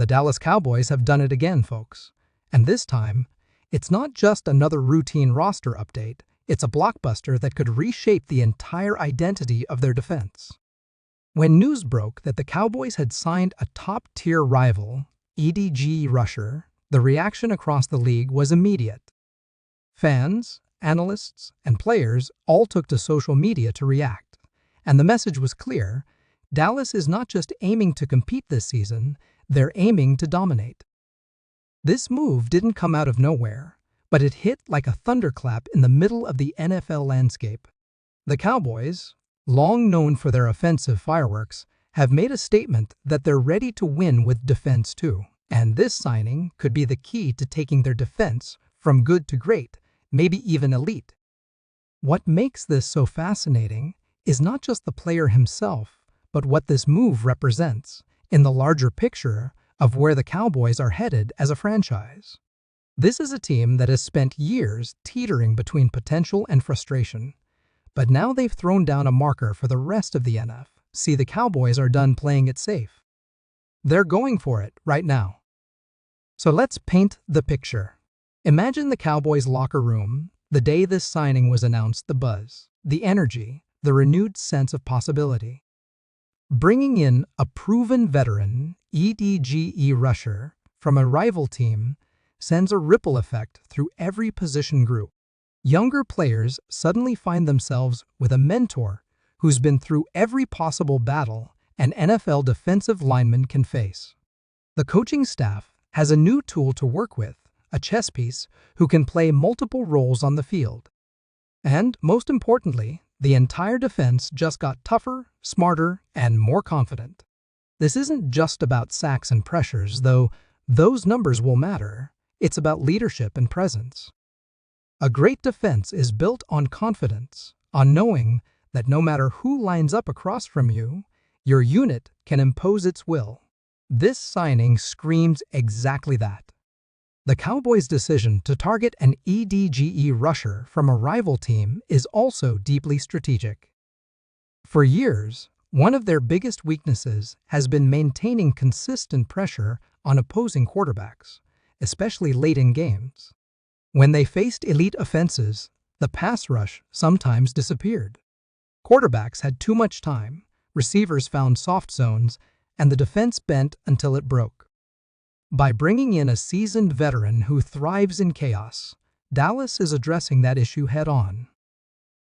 The Dallas Cowboys have done it again, folks. And this time, it's not just another routine roster update, it's a blockbuster that could reshape the entire identity of their defense. When news broke that the Cowboys had signed a top-tier rival, EDG rusher, the reaction across the league was immediate. Fans, analysts, and players all took to social media to react, and the message was clear: Dallas is not just aiming to compete this season, they're aiming to dominate. This move didn't come out of nowhere, but it hit like a thunderclap in the middle of the NFL landscape. The Cowboys, long known for their offensive fireworks, have made a statement that they're ready to win with defense too. And this signing could be the key to taking their defense from good to great, maybe even elite. What makes this so fascinating is not just the player himself, but what this move represents in the larger picture of where the Cowboys are headed as a franchise. This is a team that has spent years teetering between potential and frustration, but now they've thrown down a marker for the rest of the NFC. The Cowboys are done playing it safe. They're going for it right now. So let's paint the picture. Imagine the Cowboys' locker room the day this signing was announced. The buzz, the energy, the renewed sense of possibility. Bringing in a proven veteran EDGE rusher from a rival team sends a ripple effect through every position group. Younger players suddenly find themselves with a mentor who's been through every possible battle an NFL defensive lineman can face. The coaching staff has a new tool to work with, a chess piece who can play multiple roles on the field. And, most importantly, the entire defense just got tougher, smarter, and more confident. This isn't just about sacks and pressures, though those numbers will matter. It's about leadership and presence. A great defense is built on confidence, on knowing that no matter who lines up across from you, your unit can impose its will. This signing screams exactly that. The Cowboys' decision to target an EDGE rusher from a rival team is also deeply strategic. For years, one of their biggest weaknesses has been maintaining consistent pressure on opposing quarterbacks, especially late in games. When they faced elite offenses, the pass rush sometimes disappeared. Quarterbacks had too much time, receivers found soft zones, and the defense bent until it broke. By bringing in a seasoned veteran who thrives in chaos, Dallas is addressing that issue head-on.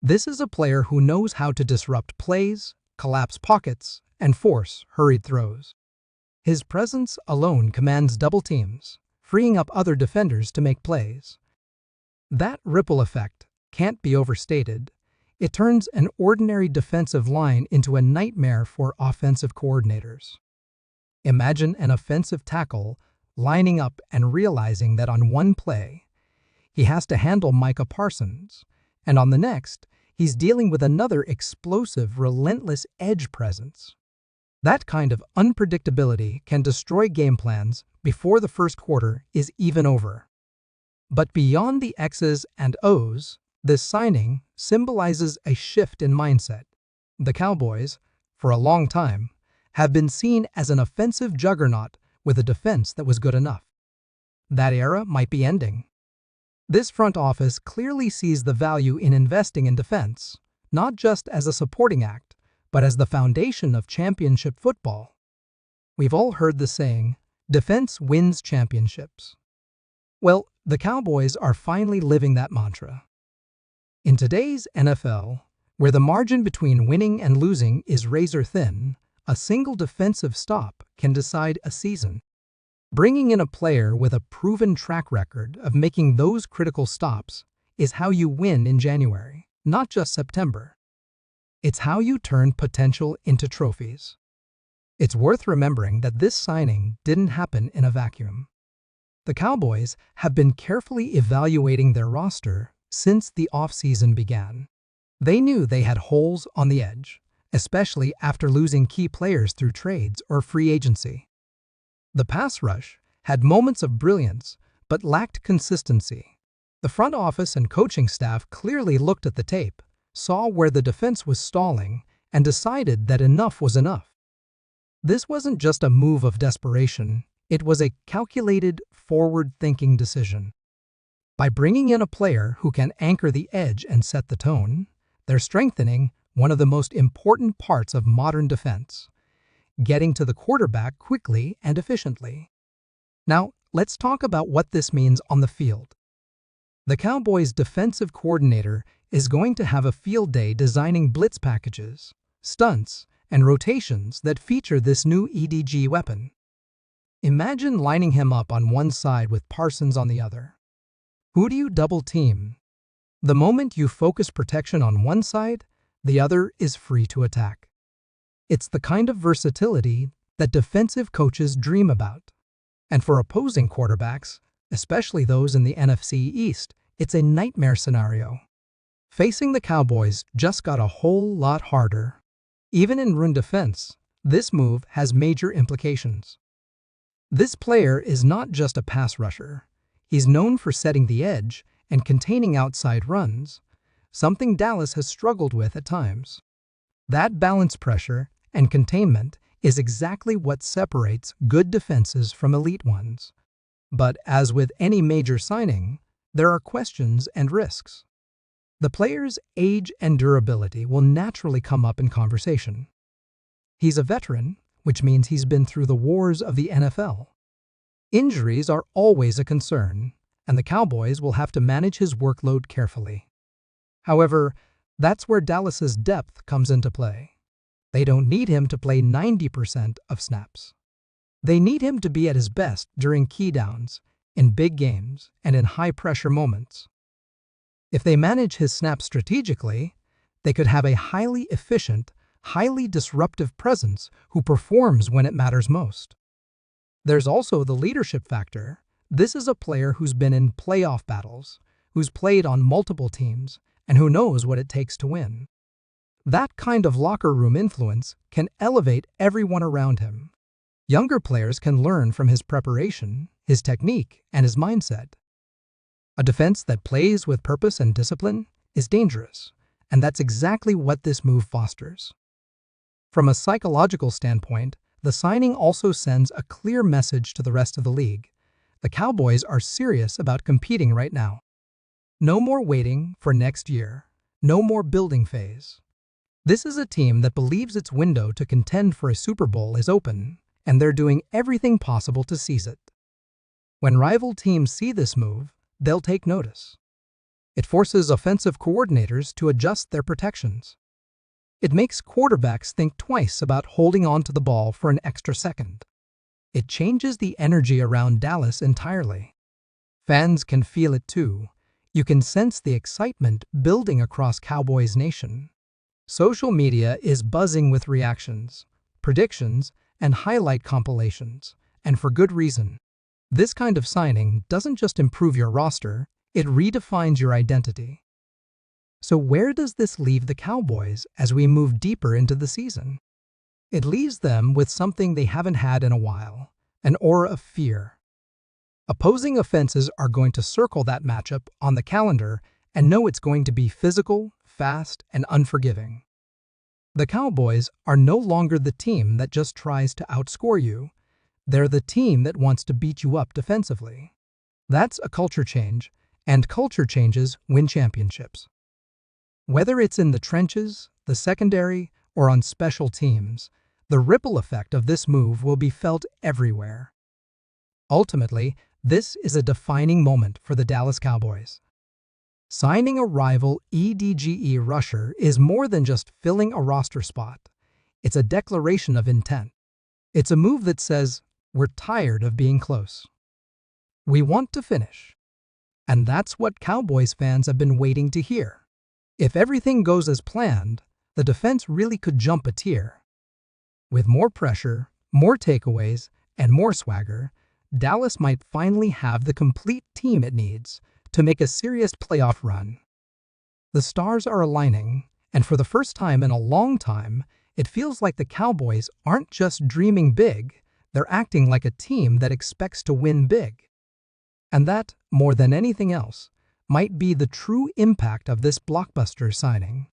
This is a player who knows how to disrupt plays, collapse pockets, and force hurried throws. His presence alone commands double teams, freeing up other defenders to make plays. That ripple effect can't be overstated. It turns an ordinary defensive line into a nightmare for offensive coordinators. Imagine an offensive tackle lining up and realizing that on one play, he has to handle Micah Parsons, and on the next, he's dealing with another explosive, relentless edge presence. That kind of unpredictability can destroy game plans before the first quarter is even over. But beyond the X's and O's, this signing symbolizes a shift in mindset. The Cowboys, for a long time, have been seen as an offensive juggernaut with a defense that was good enough. That era might be ending. This front office clearly sees the value in investing in defense, not just as a supporting act, but as the foundation of championship football. We've all heard the saying, defense wins championships. Well, the Cowboys are finally living that mantra. In today's NFL, where the margin between winning and losing is razor thin, a single defensive stop can decide a season. Bringing in a player with a proven track record of making those critical stops is how you win in January, not just September. It's how you turn potential into trophies. It's worth remembering that this signing didn't happen in a vacuum. The Cowboys have been carefully evaluating their roster since the offseason began. They knew they had holes on the edge, especially after losing key players through trades or free agency. The pass rush had moments of brilliance, but lacked consistency. The front office and coaching staff clearly looked at the tape, saw where the defense was stalling, and decided that enough was enough. This wasn't just a move of desperation, It was a calculated, forward-thinking decision. By bringing in a player who can anchor the edge and set the tone, they're strengthening one of the most important parts of modern defense, getting to the quarterback quickly and efficiently. Now, let's talk about what this means on the field. The Cowboys' defensive coordinator is going to have a field day designing blitz packages, stunts, and rotations that feature this new EDG weapon. Imagine lining him up on one side with Parsons on the other. Who do you double team? The moment you focus protection on one side, the other is free to attack. It's the kind of versatility that defensive coaches dream about. And for opposing quarterbacks, especially those in the NFC East, it's a nightmare scenario. Facing the Cowboys just got a whole lot harder. Even in run defense, this move has major implications. This player is not just a pass rusher. He's known for setting the edge and containing outside runs, something Dallas has struggled with at times. That balance pressure and containment is exactly what separates good defenses from elite ones. But as with any major signing, there are questions and risks. The player's age and durability will naturally come up in conversation. He's a veteran, which means he's been through the wars of the NFL. Injuries are always a concern, and the Cowboys will have to manage his workload carefully. However, that's where Dallas's depth comes into play. They don't need him to play 90% of snaps. They need him to be at his best during key downs, in big games, and in high-pressure moments. If they manage his snaps strategically, they could have a highly efficient, highly disruptive presence who performs when it matters most. There's also the leadership factor. This is a player who's been in playoff battles, who's played on multiple teams, and who knows what it takes to win. That kind of locker room influence can elevate everyone around him. Younger players can learn from his preparation, his technique, and his mindset. A defense that plays with purpose and discipline is dangerous, and that's exactly what this move fosters. From a psychological standpoint, the signing also sends a clear message to the rest of the league. The Cowboys are serious about competing right now. No more waiting for next year. No more building phase. This is a team that believes its window to contend for a Super Bowl is open, and they're doing everything possible to seize it. When rival teams see this move, they'll take notice. It forces offensive coordinators to adjust their protections. It makes quarterbacks think twice about holding on to the ball for an extra second. It changes the energy around Dallas entirely. Fans can feel it too. You can sense the excitement building across Cowboys Nation. Social media is buzzing with reactions, predictions, and highlight compilations, and for good reason. This kind of signing doesn't just improve your roster, it redefines your identity. So where does this leave the Cowboys as we move deeper into the season? It leaves them with something they haven't had in a while, an aura of fear. Opposing offenses are going to circle that matchup on the calendar and know it's going to be physical, fast, and unforgiving. The Cowboys are no longer the team that just tries to outscore you. They're the team that wants to beat you up defensively. That's a culture change, and culture changes win championships. Whether it's in the trenches, the secondary, or on special teams, the ripple effect of this move will be felt everywhere. Ultimately, this is a defining moment for the Dallas Cowboys. Signing a rival EDGE rusher is more than just filling a roster spot. It's a declaration of intent. It's a move that says, we're tired of being close. We want to finish. And that's what Cowboys fans have been waiting to hear. If everything goes as planned, the defense really could jump a tier. With more pressure, more takeaways, and more swagger, Dallas might finally have the complete team it needs to make a serious playoff run. The stars are aligning, and for the first time in a long time, it feels like the Cowboys aren't just dreaming big, they're acting like a team that expects to win big. And that, more than anything else, might be the true impact of this blockbuster signing.